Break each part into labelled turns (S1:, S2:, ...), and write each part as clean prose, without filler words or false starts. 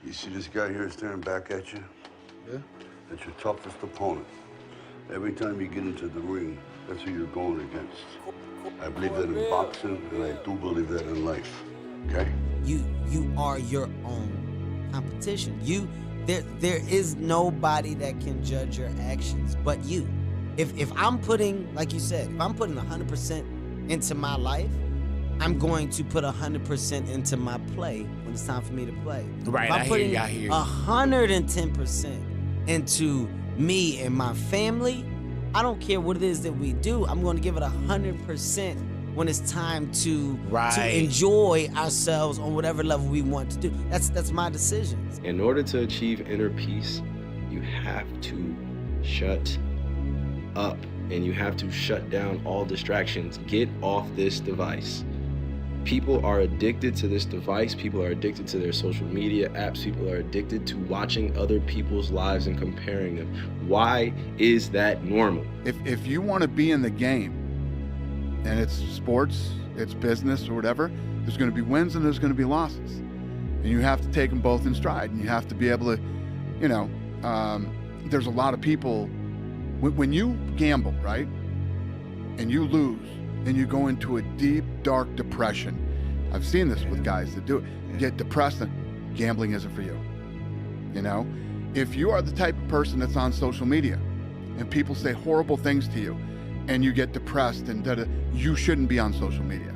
S1: You see this guy here staring back at you?
S2: Yeah.
S1: That's your toughest opponent. Every time you get into the ring, that's who you're going against. I believe that in boxing, and I do believe that in life. Okay?
S3: You are your own competition. There is nobody that can judge your actions but you. If I'm putting, like you said, if I'm putting 100% into my life, I'm going to put 100% into my play when it's time for me to play.
S4: Right,
S3: I hear you. 110% into me and my family, I don't care what it is that we do, I'm going to give it 100% when it's time to enjoy ourselves on whatever level we want to do. That's my decisions.
S5: In order to achieve inner peace, you have to shut up and you have to shut down all distractions. Get off this device. People are addicted to this device. People are addicted to their social media apps. People are addicted to watching other people's lives and comparing them. Why is that normal?
S2: If you want to be in the game, and it's sports, it's business or whatever, there's going to be wins and there's going to be losses. And you have to take them both in stride. And you have to be able to, there's a lot of people, when you gamble, right, and you lose, and you go into a deep, dark depression. I've seen this with guys that do it. Get depressed, and gambling isn't for you. If you are the type of person that's on social media and people say horrible things to you and you get depressed and you shouldn't be on social media.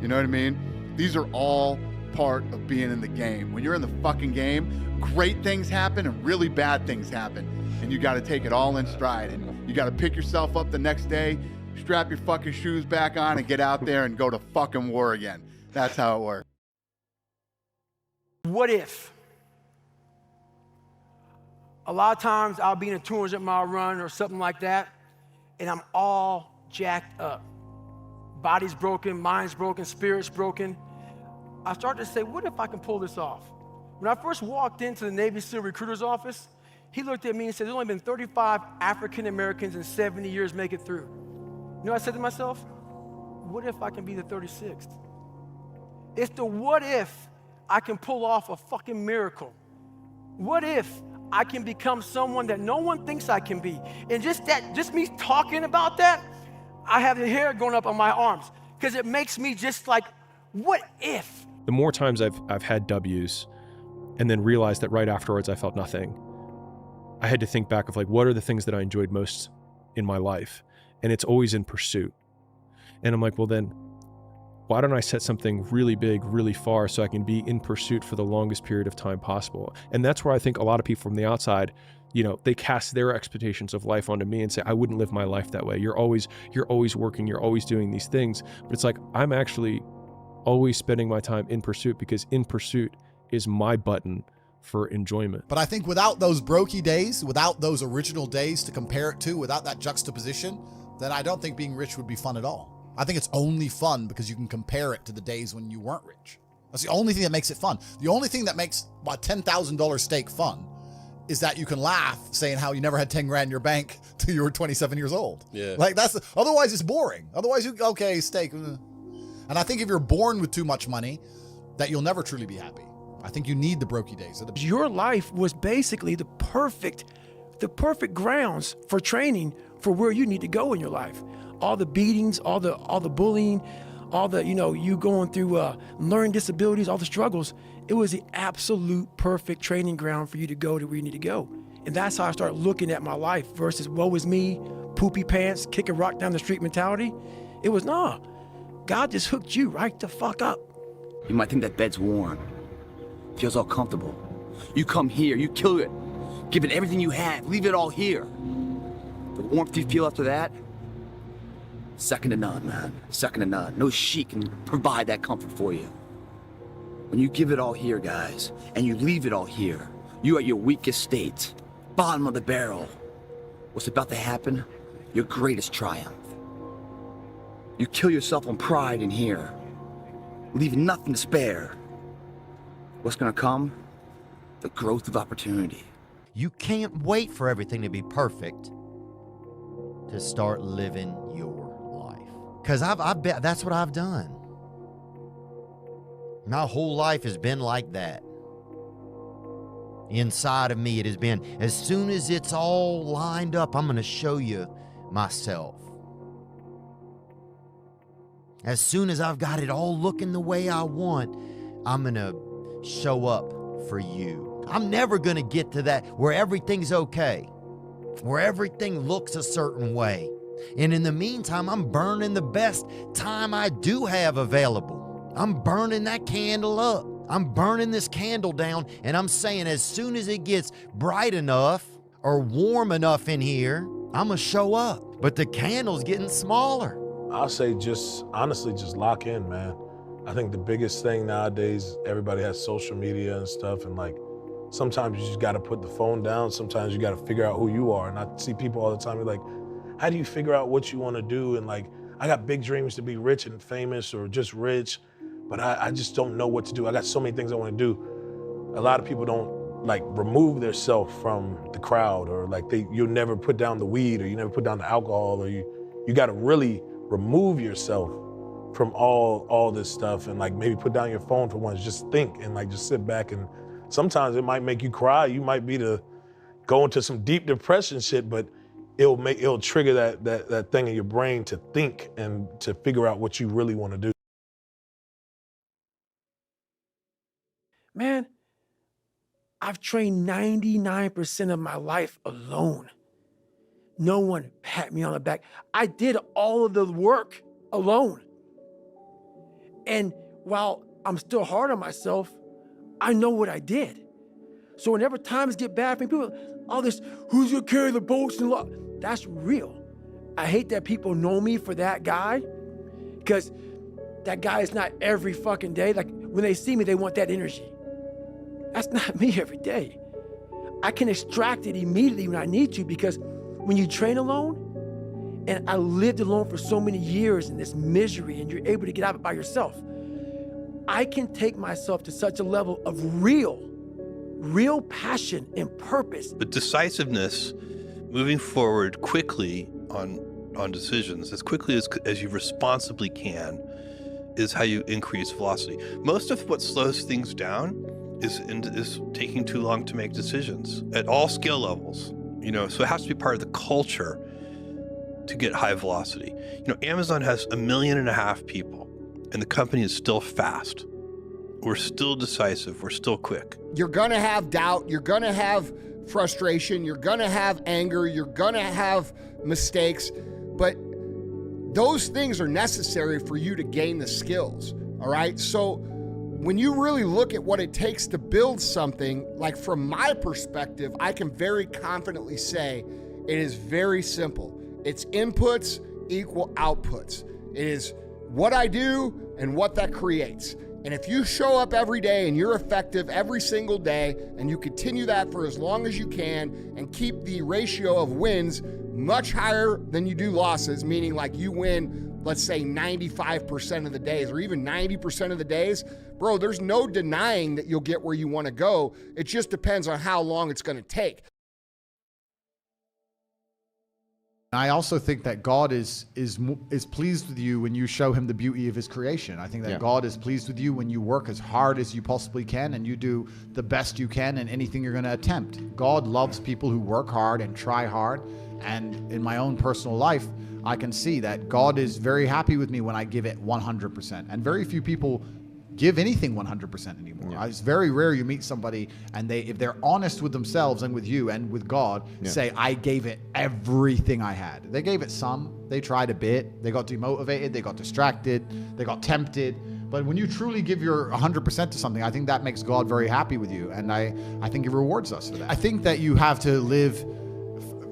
S2: You know what I mean? These are all part of being in the game. When you're in the fucking game, great things happen and really bad things happen. And you got to take it all in stride. And you got to pick yourself up the next day, strap your fucking shoes back on and get out there and go to fucking war again. That's how it works.
S6: What if? A lot of times I'll be in a 200-mile run or something like that, and I'm all jacked up. Body's broken, mind's broken, spirit's broken. I start to say, what if I can pull this off? When I first walked into the Navy SEAL recruiter's office, he looked at me and said, there's only been 35 African Americans in 70 years make it through. You know what I said to myself? What if I can be the 36th? It's the what if I can pull off a fucking miracle. What if I can become someone that no one thinks I can be? And just me talking about that, I have the hair going up on my arms because it makes me just like, what if?
S7: The more times I've had W's and then realized that right afterwards I felt nothing, I had to think back of like, what are the things that I enjoyed most in my life? And it's always in pursuit. And I'm like, well then, why don't I set something really big, really far so I can be in pursuit for the longest period of time possible? And that's where I think a lot of people from the outside, they cast their expectations of life onto me and say, I wouldn't live my life that way. You're always working, you're always doing these things. But it's like, I'm actually always spending my time in pursuit because in pursuit is my button for enjoyment.
S4: But I think without those brokey days, without those original days to compare it to, without that juxtaposition, then I don't think being rich would be fun at all. I think it's only fun because you can compare it to the days when you weren't rich. That's the only thing that makes it fun. The only thing that makes a $10,000 steak fun is that you can laugh saying how you never had 10 grand in your bank till you were 27 years old.
S8: Yeah.
S4: Like otherwise it's boring. Otherwise steak. And I think if you're born with too much money, that you'll never truly be happy. I think you need the brokey days.
S6: Your life was basically the perfect grounds for training for where you need to go in your life. All the beatings, all the bullying, all the, you going through learning disabilities, all the struggles. It was the absolute perfect training ground for you to go to where you need to go. And that's how I started looking at my life versus woe is me, poopy pants, kick a rock down the street mentality. It was, God just hooked you right the fuck up.
S9: You might think that bed's warm. Feels all comfortable. You come here, you kill it. Give it everything you have, leave it all here. The warmth you feel after that, second to none, man. Second to none. No sheet can provide that comfort for you. When you give it all here, guys, and you leave it all here, you at your weakest state, bottom of the barrel. What's about to happen? Your greatest triumph. You kill yourself on pride in here. Leave nothing to spare. What's gonna come? The growth of opportunity.
S10: You can't wait for everything to be perfect to start living your life. Because I bet that's what I've done. My whole life has been like that. inside of me. It has been, as soon as it's all lined up, I'm going to show you myself. As soon as I've got it all looking the way I want, I'm going to show up for you. I'm never going to get to that where everything's okay, where everything looks a certain way. And in the meantime, I'm burning the best time I do have available. I'm burning that candle up. I'm burning this candle down, and I'm saying as soon as it gets bright enough or warm enough in here, I'm going to show up. But the candle's getting smaller.
S8: I'll say honestly, just lock in, man. I think the biggest thing nowadays, everybody has social media and stuff, and like, sometimes you just gotta put the phone down. Sometimes you gotta figure out who you are. And I see people all the time, like, how do you figure out what you wanna do? And like, I got big dreams to be rich and famous or just rich, but I just don't know what to do. I got so many things I wanna do. A lot of people don't like remove themselves from the crowd, or like you'll never put down the weed, or you never put down the alcohol, or you gotta really remove yourself from all this stuff, and like maybe put down your phone for once, just think and like just sit back. And sometimes it might make you cry. You might be to go into some deep depression shit, but it'll trigger that thing in your brain to think and to figure out what you really want to do.
S6: Man, I've trained 99% of my life alone. No one pat me on the back. I did all of the work alone. And while I'm still hard on myself, I know what I did. So whenever times get bad for me, people, all this, who's gonna carry the boats and law? That's real. I hate that people know me for that guy, because that guy is not every fucking day. Like when they see me, they want that energy. That's not me every day. I can extract it immediately when I need to, because when you train alone, and I lived alone for so many years in this misery, and you're able to get out of it by yourself, I can take myself to such a level of real passion and purpose.
S11: But decisiveness, moving forward quickly on decisions, as quickly as you responsibly can, is how you increase velocity. Most of what slows things down is taking too long to make decisions at all skill levels. So it has to be part of the culture to get high velocity. Amazon has 1.5 million people, and the company is still fast. We're still decisive. We're still quick.
S2: You're going to have doubt. You're going to have frustration. You're going to have anger. You're going to have mistakes. But those things are necessary for you to gain the skills. All right. So when you really look at what it takes to build something, like from my perspective, I can very confidently say it is very simple. It's inputs equal outputs. It is what I do and what that creates. And if you show up every day and you're effective every single day, and you continue that for as long as you can and keep the ratio of wins much higher than you do losses, meaning like you win, let's say 95% of the days or even 90% of the days, bro, there's no denying that you'll get where you want to go. It just depends on how long it's going to take.
S4: I also think that God is pleased with you when you show him the beauty of his creation. I think that God is pleased with you when you work as hard as you possibly can and you do the best you can in anything you're going to attempt. God loves people who work hard and try hard. And in my own personal life, I can see that God is very happy with me when I give it 100%. And very few people give anything 100% anymore. It's very rare you meet somebody and if they're honest with themselves and with you and with God, say, I gave it everything I had. They gave it some, they tried a bit, they got demotivated, they got distracted, they got tempted. But when you truly give your 100% to something, I think that makes God very happy with you. And I think he rewards us for that. I think that you have to live.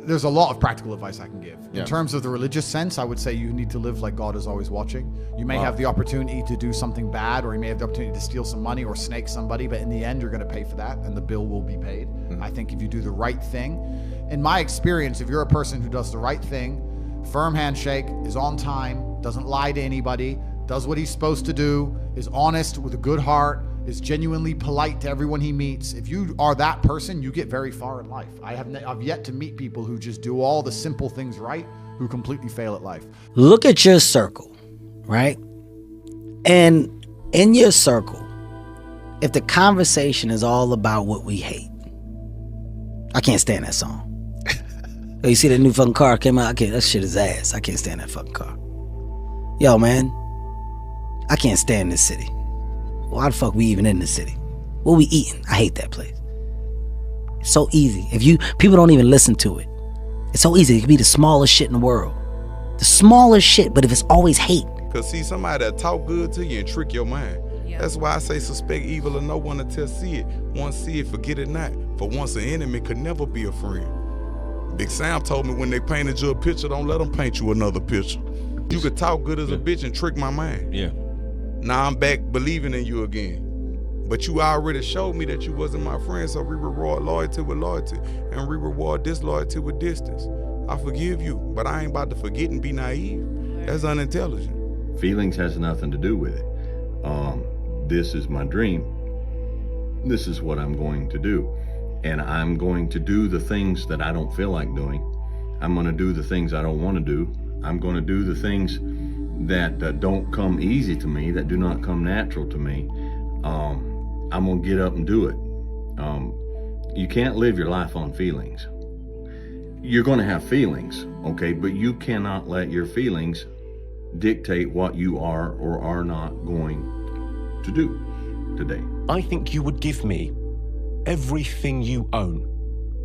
S4: There's a lot of practical advice I can give. In terms of the religious sense, I would say you need to live like God is always watching. You may have the opportunity to do something bad, or you may have the opportunity to steal some money or snake somebody, but in the end, you're going to pay for that, and the bill will be paid. I think if you do the right thing, in my experience, if you're a person who does the right thing, firm handshake, is on time, doesn't lie to anybody, does what he's supposed to do, is honest with a good heart, is genuinely polite to everyone he meets. If you are that person, you get very far in life. I've yet to meet people who just do all the simple things right, who completely fail at life.
S3: Look at your circle, right? And in your circle, if the conversation is all about what we hate, I can't stand that song. Yo, you see that new fucking car came out? That shit is ass. I can't stand that fucking car. Yo, man, I can't stand this city. Why the fuck we even in this city? What we eating? I hate that place. It's so easy. People don't even listen to it. It's so easy. It can be the smallest shit in the world. The smallest shit, but if it's always hate.
S12: Cause see, somebody that talk good to you and trick your mind. Yeah. That's why I say suspect evil of no one until see it. Once see it, forget it not. For once an enemy could never be a friend. Big Sam told me when they painted you a picture, don't let them paint you another picture. You could talk good as a bitch and trick my mind.
S13: Yeah.
S12: Now I'm back believing in you again. But you already showed me that you wasn't my friend, so we reward loyalty with loyalty, and we reward disloyalty with distance. I forgive you, but I ain't about to forget and be naive. That's unintelligent.
S14: Feelings has nothing to do with it. This is my dream. This is what I'm going to do. And I'm going to do the things that I don't feel like doing. I'm going to do the things I don't want to do. I'm going to do the things that don't come easy to me, that do not come natural to me. I'm going to get up and do it. You can't live your life on feelings. You're going to have feelings, okay, but you cannot let your feelings dictate what you are or are not going to do today.
S13: I think you would give me everything you own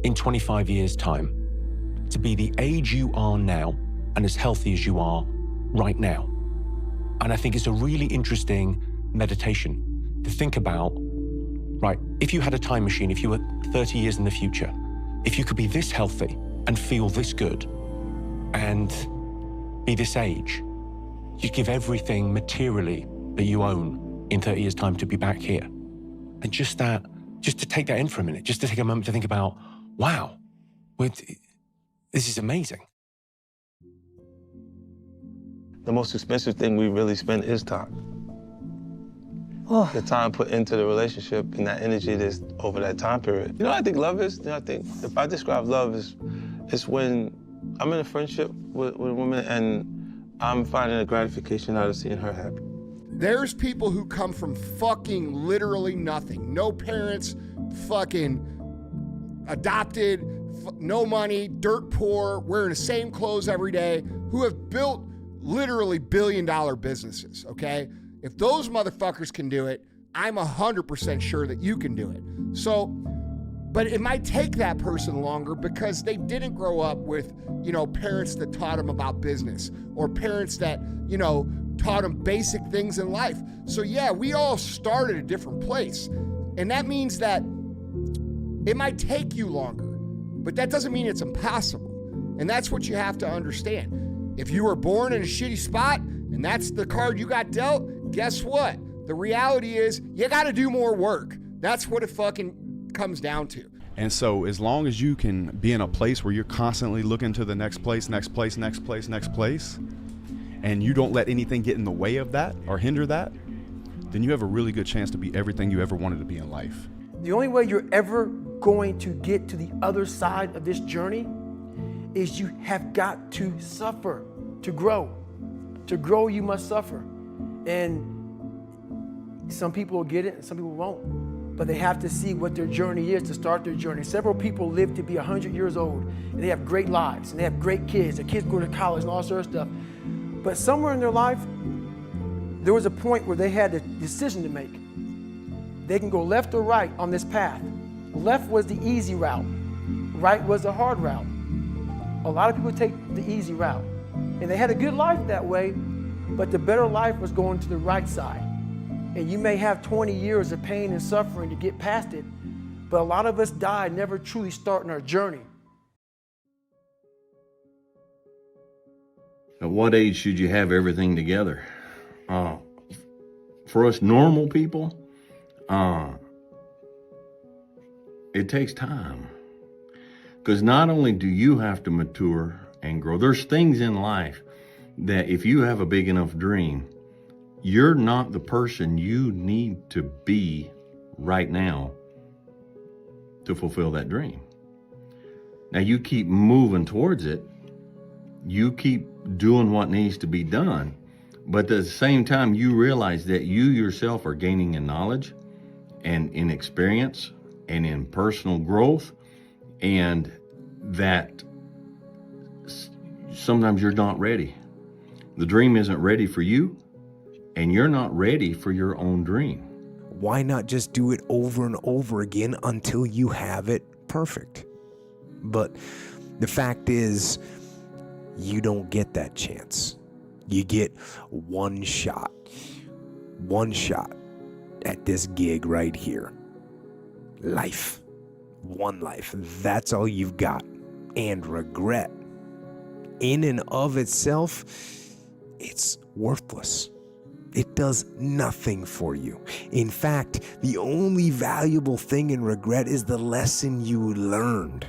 S13: in 25 years' time to be the age you are now and as healthy as you are right now. And I think it's a really interesting meditation to think about, right, if you had a time machine, if you were 30 years in the future, if you could be this healthy and feel this good and be this age, you'd give everything materially that you own in 30 years' time to be back here. And just to take that in for a minute, just to take a moment to think about, wow, this is amazing.
S15: The most expensive thing we really spend is time. The time put into the relationship and that energy that's over that time period. You know what I think love is? You know, I think if I describe love it's when I'm in a friendship with a woman and I'm finding a gratification out of seeing her happy.
S2: There's people who come from fucking literally nothing. No parents, fucking adopted, no money, dirt poor, wearing the same clothes every day, who have built literally billion-dollar businesses, okay? If those motherfuckers can do it, I'm 100% sure that you can do it. So, but it might take that person longer because they didn't grow up with, parents that taught them about business or parents that, taught them basic things in life. So yeah, we all start at a different place. And that means that it might take you longer, but that doesn't mean it's impossible. And that's what you have to understand. If you were born in a shitty spot and that's the card you got dealt, guess what? The reality is you got to do more work. That's what it fucking comes down to.
S16: And so as long as you can be in a place where you're constantly looking to the next place, and you don't let anything get in the way of that or hinder that, then you have a really good chance to be everything you ever wanted to be in life.
S6: The only way you're ever going to get to the other side of this journey is you have got to suffer to grow. To grow, you must suffer. And some people will get it and some people won't. But they have to see what their journey is to start their journey. Several people live to be 100 years old and they have great lives and they have great kids. Their kids go to college and all sort of stuff. But somewhere in their life, there was a point where they had a decision to make. They can go left or right on this path. Left was the easy route. Right was the hard route. A lot of people take the easy route. And they had a good life that way, but the better life was going to the right side. And you may have 20 years of pain and suffering to get past it, but a lot of us die never truly starting our journey.
S14: At what age should you have everything together? For us normal people, it takes time. Because not only do you have to mature and grow, there's things in life that if you have a big enough dream, you're not the person you need to be right now to fulfill that dream. Now you keep moving towards it. You keep doing what needs to be done. But at the same time, you realize that you yourself are gaining in knowledge and in experience and in personal growth. and that sometimes you're not ready. The dream isn't ready for you, and you're not ready for your own dream.
S17: Why not just do it over and over again until you have it perfect? But the fact is, you don't get that chance. You get one shot at this gig right here. Life. One life. That's all you've got. And regret, in and of itself, it's worthless. It does nothing for you. In fact, the only valuable thing in regret is the lesson you learned.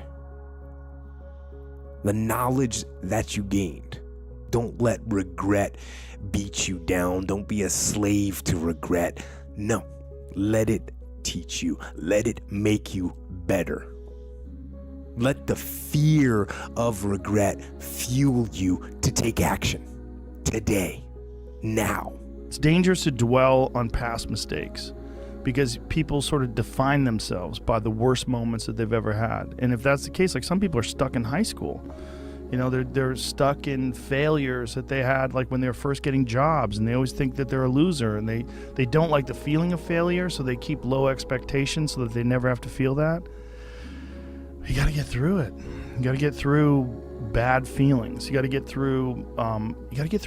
S17: The knowledge that you gained. Don't let regret beat you down. Don't be a slave to regret. No, let it teach you. Let it make you better. Let the fear of regret fuel you to take action. Today. Now.
S18: It's dangerous to dwell on past mistakes because people sort of define themselves by the worst moments that they've ever had. And if that's the case, like some people are stuck in high school. You know, they're stuck in failures that they had like when they were first getting jobs, and they always think that they're a loser, and they don't like the feeling of failure, so they keep low expectations so that they never have to feel that. You got to get through it. You got to get through bad feelings. You got to get through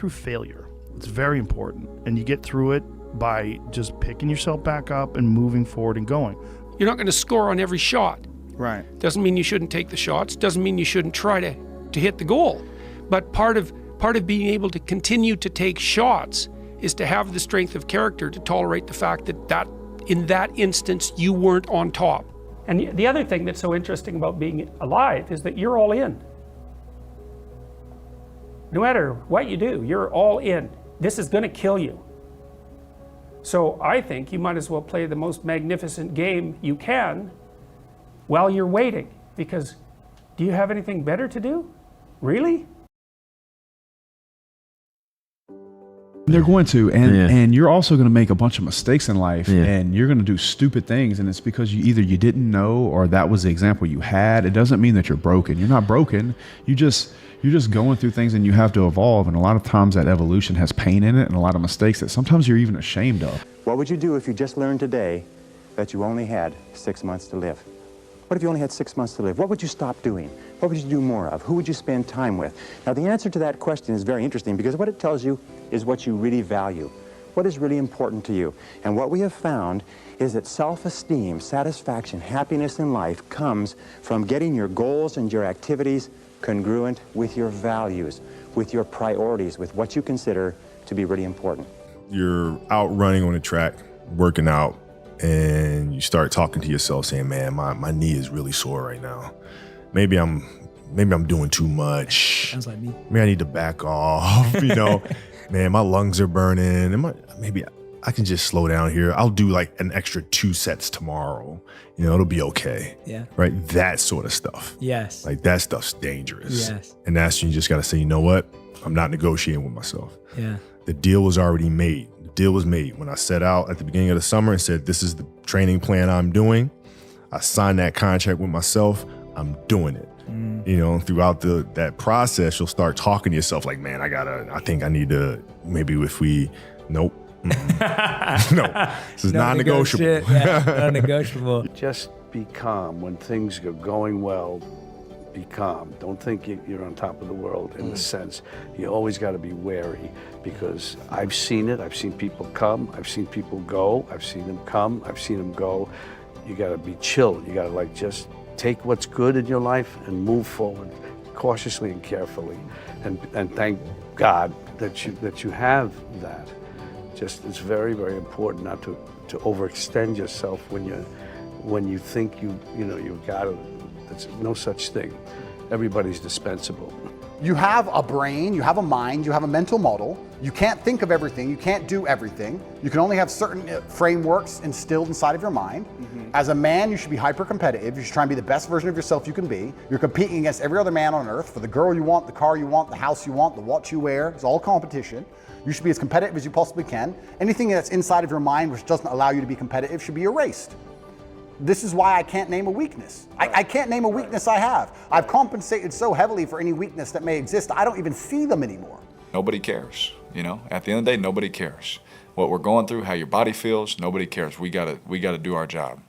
S18: failure. It's very important. And you get through it by just picking yourself back up and moving forward and going.
S19: You're not going to score on every shot.
S18: Right.
S19: Doesn't mean you shouldn't take the shots. Doesn't mean you shouldn't try to hit the goal. But part of being able to continue to take shots is to have the strength of character to tolerate the fact that in that instance you weren't on top.
S20: And the other thing that's so interesting about being alive is that you're all in. No matter what you do, you're all in. This is going to kill you. So I think you might as well play the most magnificent game you can while you're waiting. Because do you have anything better to do? Really?
S16: They're going to, and you're also going to make a bunch of mistakes in life, and you're going to do stupid things, and it's because you didn't know, or that was the example you had. It doesn't mean that you're broken. You're not broken. You're just going through things, and you have to evolve. And a lot of times that evolution has pain in it, and a lot of mistakes that sometimes you're even ashamed of.
S21: What would you do if you just learned today that you only had 6 months to live? What if you only had 6 months to live? What would you stop doing? What would you do more of? Who would you spend time with? Now, the answer to that question is very interesting because what it tells you is what you really value, what is really important to you. And what we have found is that self-esteem, satisfaction, happiness in life comes from getting your goals and your activities congruent with your values, with your priorities, with what you consider to be really important.
S22: You're out running on the track, working out, and you start talking to yourself saying, man, my knee is really sore right now. Maybe I'm doing too much.
S23: Sounds like me.
S22: Maybe I need to back off, man, my lungs are burning. Maybe I can just slow down here. I'll do like an extra 2 sets tomorrow. It'll be okay.
S23: Yeah.
S22: Right? That sort of stuff.
S23: Yes.
S22: Like that stuff's dangerous.
S23: Yes.
S22: And that's when you just got to say, you know what? I'm not negotiating with myself.
S23: Yeah.
S22: The deal was already made. The deal was made. When I set out at the beginning of the summer and said, this is the training plan I'm doing, I signed that contract with myself. I'm doing it. Throughout that process, you'll start talking to yourself like, man, I think I need to, maybe if we, nope. No, this is non-negotiable.
S23: Yeah, non-negotiable.
S24: Just be calm. When things are going well, be calm. Don't think you're on top of the world in the sense. You always got to be wary because I've seen it. I've seen people come. I've seen people go. I've seen them come. I've seen them go. You got to be chill. You got to just take what's good in your life and move forward cautiously and carefully. And thank God that you have that. Just it's very, very important not to overextend yourself when you think you've got it. There's no such thing. Everybody's dispensable.
S25: You have a brain, you have a mind, you have a mental model. You can't think of everything, you can't do everything. You can only have certain frameworks instilled inside of your mind. As a man, you should be hyper competitive. You should try and be the best version of yourself you can be. You're competing against every other man on earth for the girl you want, the car you want, the house you want, the watch you wear. It's all competition. You should be as competitive as you possibly can. Anything that's inside of your mind which doesn't allow you to be competitive should be erased. This is why I can't name a weakness. I can't name a weakness I have. I've compensated so heavily for any weakness that may exist, I don't even see them anymore.
S1: Nobody cares, you know? At the end of the day, nobody cares. What we're going through, how your body feels, nobody cares. We gotta do our job.